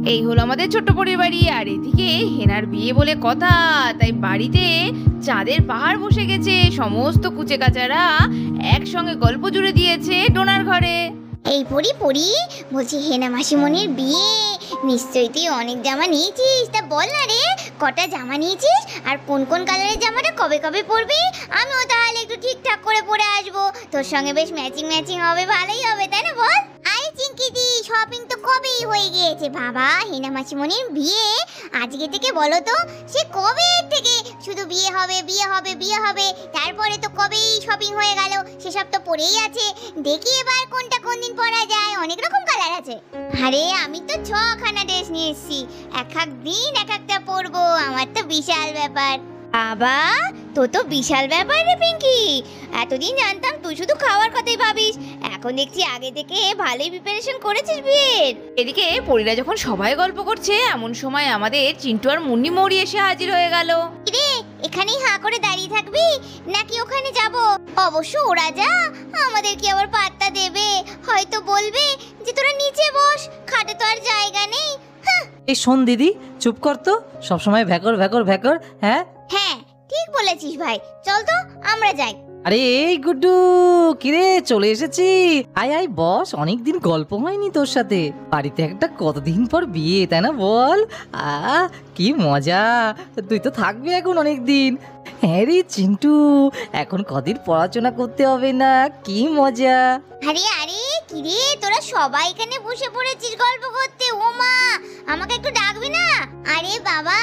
এই হলো আমাদের ছোট্ট পরিবারই। আর এদিকে হেনার বিয়ে বলে কথা, তাই বাড়িতে চাঁদের পাহাড় বসে গেছে। সমস্ত কুচে কাচারা একসঙ্গে গল্প জুড়ে দিয়েছে ডোনার ঘরে। এই পড়ি পড়ি, বলছি হেনা মাসিমণির বিয়ে, নিশ্চয়ই তুই অনেক জামা নিয়েছিস। তা বল না রে, কটা জামা নিয়েছিস আর কোন কোন কালারের জামাটা কবে কবে পরবি? আমিও তাহলে একটু ঠিকঠাক করে পরে আসবো, তোর সঙ্গে বেশ ম্যাচিং ম্যাচিং হবে, ভালোই হবে, তাই না বল? আরে চিঙ্কিদি, শপিং তো কবেই হয়ে গিয়েছে বাবা। হেনা মাসিমণির বিয়ে আজকে থেকে বলো তো, সে কবে থেকে শুধু বিয়ে হবে বিয়ে হবে বিয়ে হবে, তারপরে তো কবেই শপিং হয়ে গেল, সেসব তো পরেই আছে। দেখি এবার কোনটা কোন দিন পরা যায়, অনেক রকম কালার আছে। আরে আমি তো 6খানা ড্রেস নিয়ে এসেছি, এক এক দিন এক একটা পরবো, আমার তো বিশাল ব্যাপার। বাবা, তো তো বিশাল ব্যাপার রে পিঙ্কি। এতদিন জানতাম তুই শুধু খাওয়ার কথাই ভাবিস, এখন দেখছি আগে থেকে ভালোই প্রিপারেশন করেছিস বিয়ের। এদিকে পরীরা যখন সবাই গল্প করছে, এমন সময় আমাদের চিন্টু আর মুন্নি মৌরি এসে হাজির হয়ে গেল। রে, এখানেই হাঁ করে দাঁড়িয়ে থাকবি নাকি ওখানে যাব? অবশ্য ওরা যা, আমাদের কি আবার পাত্তা দেবে? হয়তো বলবে যে তোরা নিচে বস, খাটে তো আর জায়গা নেই। এই শোন দিদি, চুপ কর তো, সবসময় ভ্যাকর ভ্যাকর ভ্যাকর। হ্যাঁ হ্যাঁ, ঠিক বলেছিস ভাই, চল তো আমরা যাই। আরে এই গুড্ডু, কিরে চলে এসেছি, আয় আয় বস। অনেকদিন গল্প হয়নি তোর সাথে, বাড়িতে একটা কতদিন পর বিয়ে, তাই না বল? কি মজা, তুই তো থাকবি এখন অনেক দিন। হ্যাঁ রে চিন্টু, এখন কদিন পড়াশোনা করতে হবে না, কি মজা। আরে আরে কিরে, তোরা সবাই এখানে বসে পড়েছিস গল্প করতে। ও মা, আমাকে একটু ডাকবি না? আরে বাবা,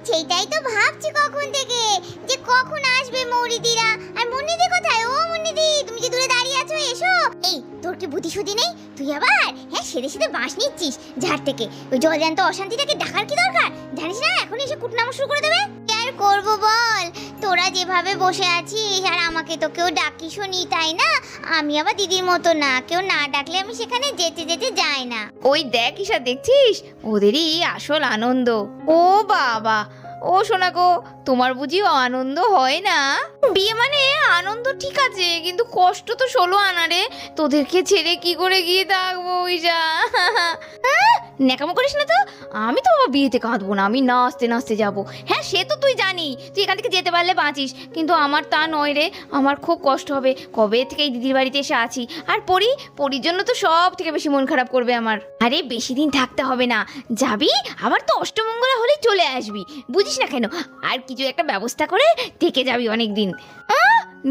সেইটাই তো ভাবছি কখন থেকে, যে কখন আসবে মৌরিদিরা। আর মুন্নিদি কোথায়? ও মুন্নিদি, তুমি যে দূরে দাঁড়িয়ে আছো, এসো। এই, তোর কি বুদ্ধি শুদ্ধি নেই? তুই আবার সেরে সেরে বাঁশ নিচ্ছিস ঝাড় থেকে। ওই জলজান্ত অশান্তিটাকে ডাকার কি দরকার? জানিস না এখন এসে কুটনামো শুরু করে দেবে। কি আর করবো বল, তোরা যেভাবে বসে আছিস আর আমাকে তো কেউ ডাকি শুনি, তাই না? আমি আবার দিদির মতো না, কেউ না ডাকলে আমি সেখানে যেতে যেতে যাই না। ওই দেখ ঈশা, দেখছিস ওদেরই আসল আনন্দ। ও বাবা, ও শোনা গো, তোমার বুঝি আনন্দ হয় না? বিয়ে মানে আনন্দ ঠিক আছে, কিন্তু কষ্ট তো 16 আনা রে। তোদেরকে ছেড়ে কি করে গিয়ে থাকবো ঈশা? ন্যাকামো করিস না তো। আমি তো বিয়েতে কাঁদবো না, আমি নাচতে নাচতে যাবো। হ্যাঁ, সে তো তুই জানি, তুই এখান থেকে যেতে পারলে বাঁচিস, কিন্তু আমার তা নয় রে। আমার খুব কষ্ট হবে, কবে থেকে এই দিদির বাড়িতে এসে আছি। আর পরির জন্য তো সব থেকে বেশি মন খারাপ করবে আমার। আরে বেশি দিন থাকতে হবে না, যাবি আবার তো অষ্টমঙ্গলা হলেই চলে আসবি, বুঝিস না কেন? আর কিছু একটা ব্যবস্থা করে থেকে যাবি অনেক দিন।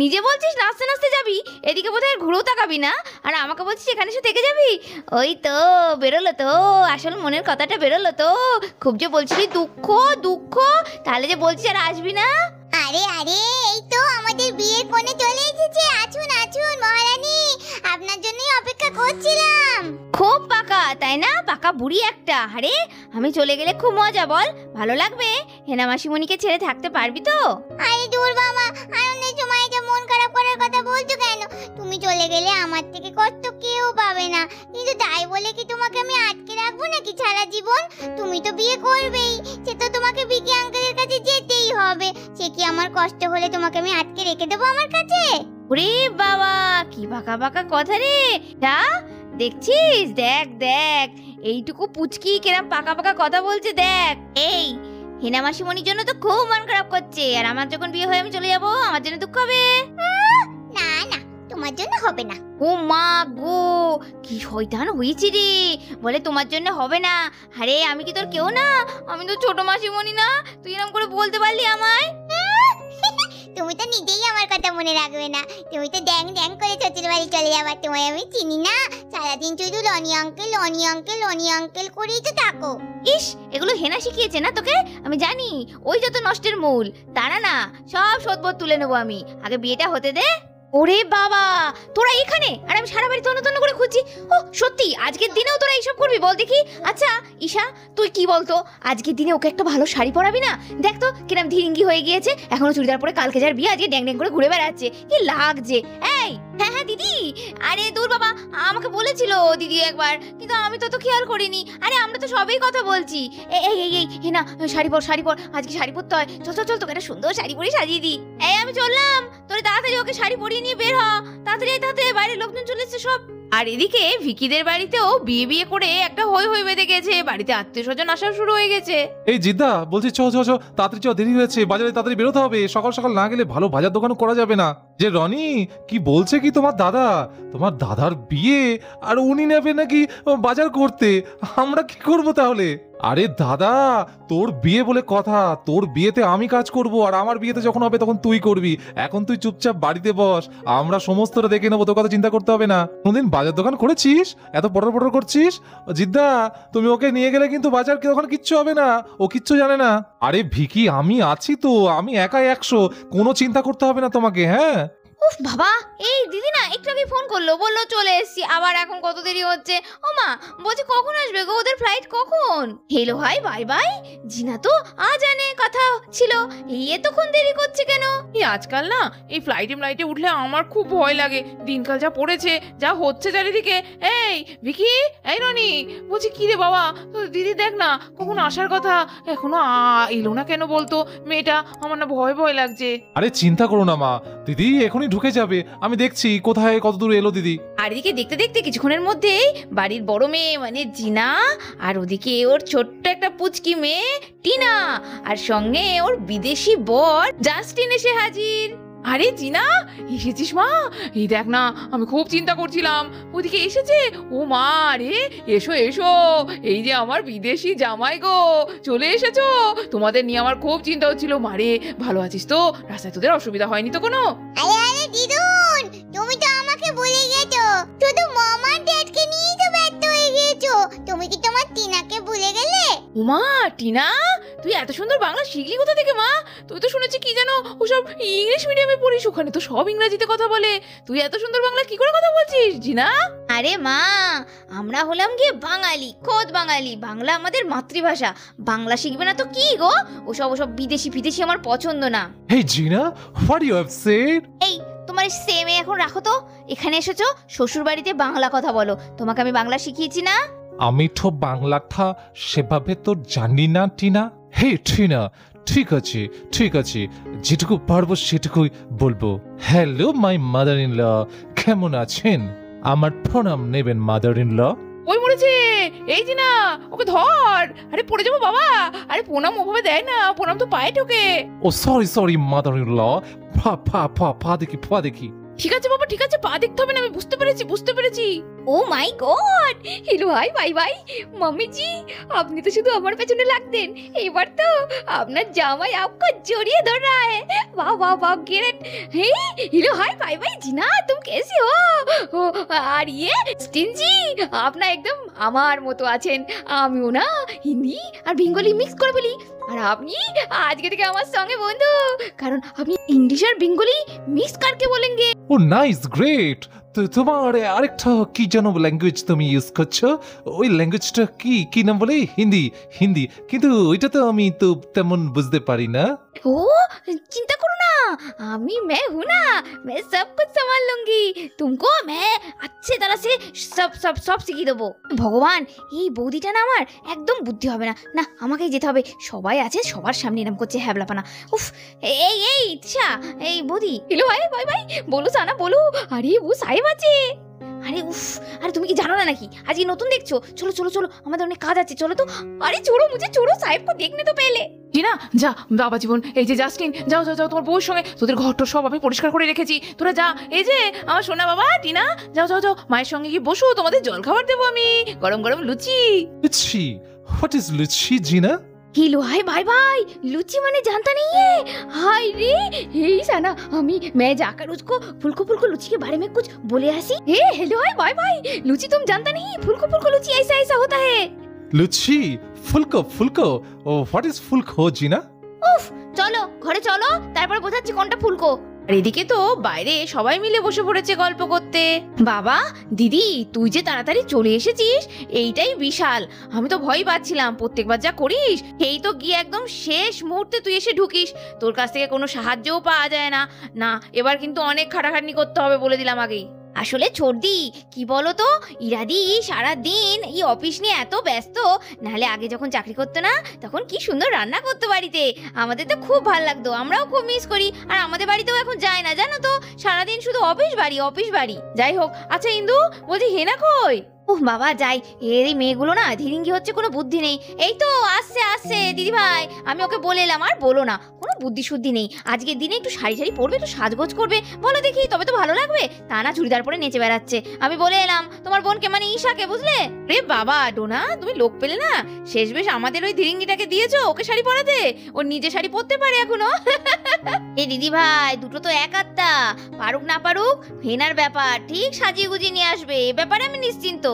নিজে বলছিস নাচতে নাচতে যাবি, এদিকে বোধহয় ঘুরেও তাকাবি না, আর আমাকে বলছিস এখানে এসে থেকে যাবি। ওই তো বেরোলো তো, আসল মনের কথাটা বেরোলো তো। খুব যে বলছিলি দুঃখ দুঃখ, তাহলে যে বলছিস আর আসবি না। আরে আরে, এই তো আমাদের বিয়ের কোণে চলে এসেছে। আসুন আসুন মহারানী, আপনার জন্যই অপেক্ষা করছিলাম। খুব পাকা, তাই না? পাকা বুড়ি একটা। আরে আমি চলে গেলে খুব মজা, বল ভালো লাগবে? হেনা মাসিমণিকে ছেড়ে থাকতে পারবি তো? আরে দূর বাবা, আনন্দের সময় যে মন খারাপ করার কথা বলছো কেন? তুমি চলে গেলে আমার থেকে কষ্ট কেউ পাবে না, কিন্তু তাই বলে কি তোমাকে আমি আটকে রাখবো নাকি সারা জীবন? তুমি তো বিয়ে করবেই, সে তো তোমাকে বিকি আঙ্কেলের কাছে যেতেই হবে। সে কি আমার কষ্ট হলে তোমাকে আমি আটকে রেখে দেবো আমার কাছে? ওরে বাবা, কি বাঁকা বাঁকা কথা রে। দেখছিস, দেখ দেখ, এইটুকু পুচকি কেরাম পাকা পাকা কথা বলছে, দেখ। এই হেনা মাসিমণির জন্য তো খুব মন খারাপ করছে, আর আমার যখন বিয়ে হয়ে আমি চলে যাবো, আমার জন্য দুঃখ হবে? না না, তোমার জন্য হবে না। ও মা গো, কি শয়তান হয়েছি রে, বলে তোমার জন্য হবে না। আরে আমি কি তোর কেউ না? আমি তো ছোট মাসিমণি না? তুই এরকম করে বলতে পারলি আমায়? তুমি তো নিজেই আমার কথা মনে রাখবে না, তুমি তো ড্যাং ড্যাং করে শ্বশুর বাড়ি চলে যাবে। তোমায় আমি চিনি না, সারাদিন শুধু lonely uncle lonely uncle lonely uncle করেই তো থাকো। ইস, এগুলো হেনা শিখিয়েছে না তোকে? আমি জানি, ওই যত নষ্টের মূল তারা না, সব শোধবোধ তুলে নেবো আমি, আগে বিয়েটা হতে দে। ওরে বাবা, তোরা এখানে আর আমি সারা বাড়ি তন্ন তন্ন করে খুঁজছি। ও সত্যি, আজকের দিনেও তোরা এইসব করবি বল দেখি? আচ্ছা ঈশা, তুই কি বলতো, আজকের দিনে ওকে একটা ভালো শাড়ি পরাবি না? দেখ তো কিরম ধীরিঙ্গি হয়ে গিয়েছে, এখনো চুড়িদার পরে কালকে যার বিয়ে, আজকে ড্যাং ড্যাং করে ঘুরে বেড়াচ্ছে, কি লাগছে। এই হ্যাঁ হ্যাঁ দিদি, আরে দূর বাবা, আমাকে বলেছিল দিদি একবার, কিন্তু আমি তো খেয়াল করিনি। আরে আমরা তো সবই কথা বলছি। এই এই এই হেনা, শাড়ি পর শাড়ি পর, আজকে শাড়ি পরতে হয়, চল চল চল, তোকে একটা সুন্দর শাড়ি পরে সাজিয়ে দিই। এই আমি চললাম, তোর তাড়াতাড়ি ওকে শাড়ি পরিয়ে নিয়ে বের হ, তাড়াতাড়ি তাড়াতাড়ি, বাইরের লোকজন চলে এসছে সব। আর এদিকে ভিকিদের বাড়িতেও বিয়ে বিয়ে করে একটা হই হই বেঁধে গেছে, বাড়িতে আত্মীয় স্বজন আসা শুরু হয়ে গেছে। এই জিদ্দা বলছি, চ চ চ তাড়াতাড়ি চ, দেরি হয়েছে, বাজারে তাড়াতাড়ি বেরোতে হবে, সকাল সকাল না গেলে ভালো বাজার দোকানও করা যাবে না। যে রনি কি বলছে কি তোমার দাদার বিয়ে, আর উনি নেবে নাকি বাজার করতে, আমরা কি করব তাহলে? আরে দাদা, তোর বিয়ে বলে কথা, তোর বিয়েতে আমি কাজ করব, আর আমার বিয়েতে যখন হবে তখন তুই করবি। এখন তুই চুপচাপ বাড়িতে বস, আমরা সমস্তটা দেখে নেবো, তোর কথা চিন্তা করতে হবে না। কোনদিন বাজার দোকান করেছিস? এত পটর পটর করছিস? জিদ্দা, তুমি ওকে নিয়ে গেলে কিন্তু বাজার ওখানে কিচ্ছু হবে না, ও কিচ্ছু জানে না। আরে ভিকি, আমি আছি তো, আমি একাই 100, কোনো চিন্তা করতে হবে না তোমাকে। হ্যাঁ উফ বাবা, এই দিদি না একটু আগে ফোন করলো, বললো চলে এসেছি, আবার এখন কত দেরি হচ্ছে। ও মা, বলছি কখন আসবে গো, ওদের ফ্লাইট কখন? হেলো হাই বাই বাই, জিনা তো আজ আনে কথা ছিল, এই এতক্ষণ দেরি করছে কেন? এই আজকাল না এই ফ্লাইটে উঠলে আমার খুব ভয় লাগে, দিনকাল যা পড়েছে, যা হচ্ছে চারিদিকে। এই ভিকি, এই রনি, বলছি কি রে বাবা, দিদি দেখ না কখন আসার কথা, এখনো এলো না কেন বলতো? মেয়েটা আমার না ভয় ভয় লাগছে। আরে চিন্তা করো না মা, দিদি এখনই ঢুকে যাবে, আমি দেখছি কোথায় কত দূর এলো দিদি। আর এদিকে দেখতে দেখতে কিছুক্ষণের মধ্যেই বাড়ির বড় মেয়ে মানে জিনা, আর ওদিকে ওর ছোট্ট একটা পুচকি মেয়ে টিনা, আর সঙ্গে ওর বিদেশি বর জাস্টিন এসে হাজির। আরে জিনা, এসেছিস মা? এই দেখ না, আমি খুব চিন্তা করছিলাম, ওদিকে এসেছে। ও মা রে, এসো এসো, এই যে আমার বিদেশি জামাই গো, চলে এসেছো। তোমাদের নিয়ে আমার খুব চিন্তা হচ্ছিল। মারে, ভালো আছিস তো? রাস্তায় তোদের অসুবিধা হয়নি তো কোনো? আরে আরে দিদুন, তুমি তো আমাকে ভুলে গেছো, শুধু মামা ড্যাডকে নিয়েই তো ব্যস্ত হয়ে গেছো। তুমি কি তোমার টিনাকে ভুলে গেলে? উমা, টিনা, তুই এত সুন্দর বাংলা শিখলি কোথা থেকে মা? তুই তো শুনেছি কি যেন ওসব ইংলিশ মিডিয়ামে পড়িস, ওখানে তো সব ইংরেজিতে কথা বলে, তুই এত সুন্দর বাংলা কি করে কথা বলছিস জিনা? আরে মা, আমরা হলাম গিয়ে বাঙালি, খোদ বাঙালি, বাংলা আমাদের মাতৃভাষা, বাংলা শিখবে না তো কি গো? ওসব বিদেশি ফিদেশি আমার পছন্দ না। হেই জিনা, হোয়াট ইউ হ্যাভ সেড? এই তোমার সেমে এখন রাখো তো, এখানে এসেছো শ্বশুর বাড়িতে বাংলা কথা বলো, তোমাকে আমি বাংলা শিখিয়েছি না? আমি তো বাংলাটা সেভাবে তো জানি না টিনা। হে টিনা, ঠিক আছে ঠিক আছে, যেটুকু পারবো সেটুকুই বলবো। Hello my mother in law, কেমন আছেন? আমার প্রণাম নেবেন মাদার ইন ল। ওই মরেছে, এই জিনা, ওকে ধর। আরে পড়ে যাবো বাবা। আরে প্রণাম ওভাবে দেয় না, প্রণাম তো পায়ে ঢোকে। ও সরি মাদার ইন ল, পা দেখি। ঠিক আছে বাবা, ঠিক আছে, পা দেখতে হবে না, আমি বুঝতে পেরেছি। ও মাই god, হিলু high bye bye, mummy জি, আপনি তো শুধু আমার পেছনে লাগতেন, এবার তো আপনার জামাই आपको জড়িয়ে ধর रहा है। वाह वाह वाह ग्रेट। हे हिलो हाय बाय बाय जीना, तुम कैसी हो? আর ইয়ে স্টিন জি, আপনি একদম আমার মতো আছেন, আমিও না হিন্দি আর বেঙ্গলি মিক্স করে বলি, আর আপনি আজকে থেকে আমার সঙ্গে বন্ধু, কারণ আপনি ইংলিশ আর বেঙ্গলি মিক্স করকে বলেंगे। ও নাইস, গ্রেট। তো তোমার আরেকটা কি যেন ল্যাঙ্গুয়েজ তুমি ইউজ করছো, ওই ল্যাঙ্গুয়েজটা কি নাম বলে? হিন্দি, কিন্তু ওইটা তো আমি তো তেমন বুঝতে পারি না। ओ चिंता करो ना, मैं हूं ना, मैं सब कुछ संभाल लूंगी, तुमको मैं अच्छे तरह से सब শিখিয়ে দেবো। ভগবান, এই বৌদিটা না আমার একদম বুদ্ধি হবে না, না আমাকেই যেতে হবে, সবাই আছে, সবার সামনে এরকম করছে হ্যাবলাপানা। উফ, এই তিশা, এই বৌদি, হ্যালো বাই বাই, বলো সানা বলো। আরে ও সাহেব আছে। আরে উফ, আরে তুমি কি জানো না নাকি আজকে নতুন দেখছো? চলো আমাদের অনেক কাজ আছে, চলো তো। আরে छोड़ो साहेब को देखने तो पहले। জিনা যা, বাবা জীবন, এই যে জাস্টিন, যাও তোমার বউর সঙ্গে, তোদের ঘরটা সব আমি পরিষ্কার করে রেখেছি, তোরা যা। এই যে আমার সোনা বাবা টিনা, যাও মায়ের সঙ্গে গিয়ে বসো, তোমাদের জল খাবার দেবো আমি, গরম লুচি। লুচি? হোয়াট ইজ লুচি জিনা? हिलो हाय बाय बाय, लुची माने जानता नहीं है? हाय रे, यही साना मैं जाकर उसको फुल्को लुची के बारे में कुछ बोले ऐसी। Hey hello hi bye bye, luchi तुम जानता नहीं, फुल्को लुची ऐसा होता है। লুচি? ফুলকো? ও হোয়াট ইজ ফুলকো জিনা? উফ, চলো ঘরে চলো, তারপর বোঝাচ্ছি কোনটা ফুলকো। আর এদিকে তো বাইরে সবাই মিলে বসে পড়েছে গল্প করতে। বাবা দিদি, তুই যে তাড়াতাড়ি চলে এসেছিস এইটাই বিশাল, আমি তো ভয় পাচ্ছিলাম, প্রত্যেকবার যা করিস এই তো গিয়ে একদম শেষ মুহূর্তে তুই এসে ঢুকিস, তোর কাছ থেকে কোনো সাহায্যও পাওয়া যায় না, এবার কিন্তু অনেক খাটাখাটনি করতে হবে বলে দিলাম আগেই। আসলে ছোটদি কি বলো তো, ইরাদি সারা দিন এই অফিস নিয়ে এত ব্যস্ত, নাহলে আগে যখন চাকরি করতো না তখন কি সুন্দর রান্না করতো বাড়িতে, আমাদের তো খুব ভালো লাগতো, আমরাও খুব মিস করি। আর আমাদের বাড়িতেও এখন যায় না জানো তো, সারাদিন শুধু অফিস বাড়ি অফিস বাড়ি। যাই হোক, আচ্ছা ইন্দু, বলছি হেনা কই? ওহ বাবা যাই, এই মেয়েগুলো না ধীরিঙ্গি হচ্ছে, কোনো বুদ্ধি নেই। এই তো আসছে আসছে দিদি ভাই, আমি ওকে বলে এলাম আর বলো না, কোনো বুদ্ধি শুদ্ধি নেই। আজকের দিনে একটু শাড়ি শাড়ি পরবে, একটু সাজগোজ করবে, বলো দেখি, তবে তো ভালো লাগবে। তা না চুড়িদার পরে নেচে বেড়াচ্ছে। আমি বলে এলাম তোমার বোনকে, মানে ঈশাকে, বুঝলে? রে বাবা ডোনা, তুমি লোক পেলে না, শেষ বেশ আমাদের ওই ধীরিঙ্গিটাকে দিয়েছো ওকে শাড়ি পরাতে, ও নিজে শাড়ি পরতে পারে এখনো। এই দিদি ভাই দুটো তো এক আত্মা, পারুক না পারুক হেনার ব্যাপার ঠিক সাজিয়ে গুজিয়ে নিয়ে আসবে, এ ব্যাপারে আমি নিশ্চিন্ত।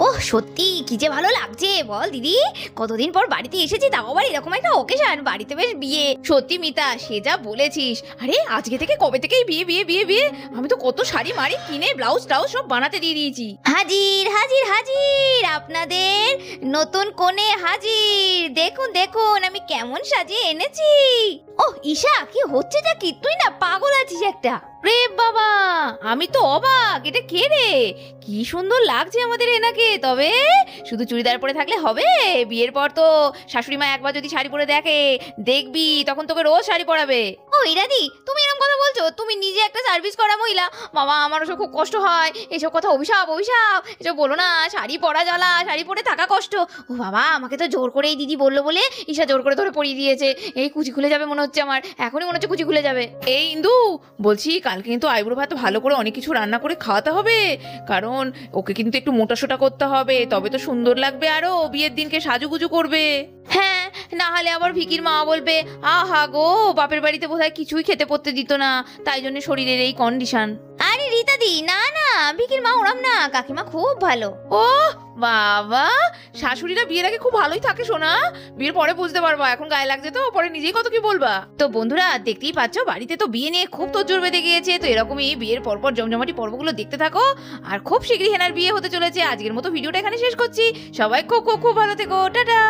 ওহ সত্যি কি যে ভালো লাগছে বল দিদি, কতদিন পর বাড়িতে এসেছি, তাও আবার এরকম একটা ওকেশন, বাড়িতে বেশ বিয়ে। সত্যি মিতা, সে যা বলেছিস, আরে আজকে থেকে কবে থেকেই বিয়ে বিয়ে বিয়ে বিয়ে, আমি তো কত শাড়ি মারি কিনে ব্লাউজ টাউজ সব বানাতে দিয়ে দিয়েছি। হাজির হাজির হাজির, আপনাদের নতুন কোণে হাজির, দেখুন দেখুন আমি কেমন সাজিয়ে এনেছি। ওহ ঈশা, কি হচ্ছেটা কি, তুই না পাগল আছিস একটা। রে বাবা, আমি তো অবাক, এটা কে রে? কি সুন্দর লাগছে আমাদের এনাকে। তবে শুধু চুড়িদার পরে থাকলে হবে? বিয়ের পর তো শাশুড়ি মা একবার যদি শাড়ি পরে দেখে, দেখবি তখন তোকে রোজ শাড়ি পরাবে। ও ইরাদি, তুমি এরকম কথা বলছো? তুমি নিজে একটা সার্ভিস করা মহিলা, বাবা আমারও সব খুব কষ্ট হয়, এসব কথা অভিশাপ অভিশাপ, এসব বলো না, শাড়ি পরা জ্বালা, শাড়ি পরে থাকা কষ্ট। ও বাবা, আমাকে তো জোর করে এই দিদি বললো বলে ঈশা জোর করে ধরে পরিয়ে দিয়েছে। এই কুচি খুলে যাবে মনে হচ্ছে আমার, এখনই মনে হচ্ছে কুচি খুলে যাবে। এই ইন্দু বলছি, কালকে কিন্তু আইবুড়ো ভাত ভালো করে অনেক কিছু রান্না করে খাওয়াতে হবে, কারণ ওকে কিন্তু একটু মোটাসোটা করতে হবে, তবে তো সুন্দর লাগবে আরো, বিয়ের দিনকে সাজুগুজু করবে। হ্যাঁ, না হলে আবার ভিকির মা বলবে, আহা গো বাপের বাড়িতে বোধহয় কিছুই খেতে পড়তে দিত না, তাই জন্য শরীরের এই কন্ডিশন। আরে রীতাদি, না না, ভিকির মা ওরম না, কাকিমা খুব ভালো। ও বাবা, শাশুড়িরা বিয়ের আগে খুব ভালোই থাকে সোনা, বিয়ের পরে বুঝতে পারবা, এখন গায়ে লাগছে তো, পরে নিজেই কত কি বলবা। তো বন্ধুরা দেখতেই পাচ্ছ, বাড়িতে তো বিয়ে নিয়ে খুব তোড়জোড় বেঁধে গিয়েছে। তো এরকমই বিয়ের পরপর জমজমাটি পর্বগুলো দেখতে থাকো, আর খুব শীঘ্রই হেনার বিয়ে হতে চলেছে। আজকের মতো ভিডিওটা এখানে শেষ করছি, সবাই খুব খুব খুব ভালো থেকো, টাটা।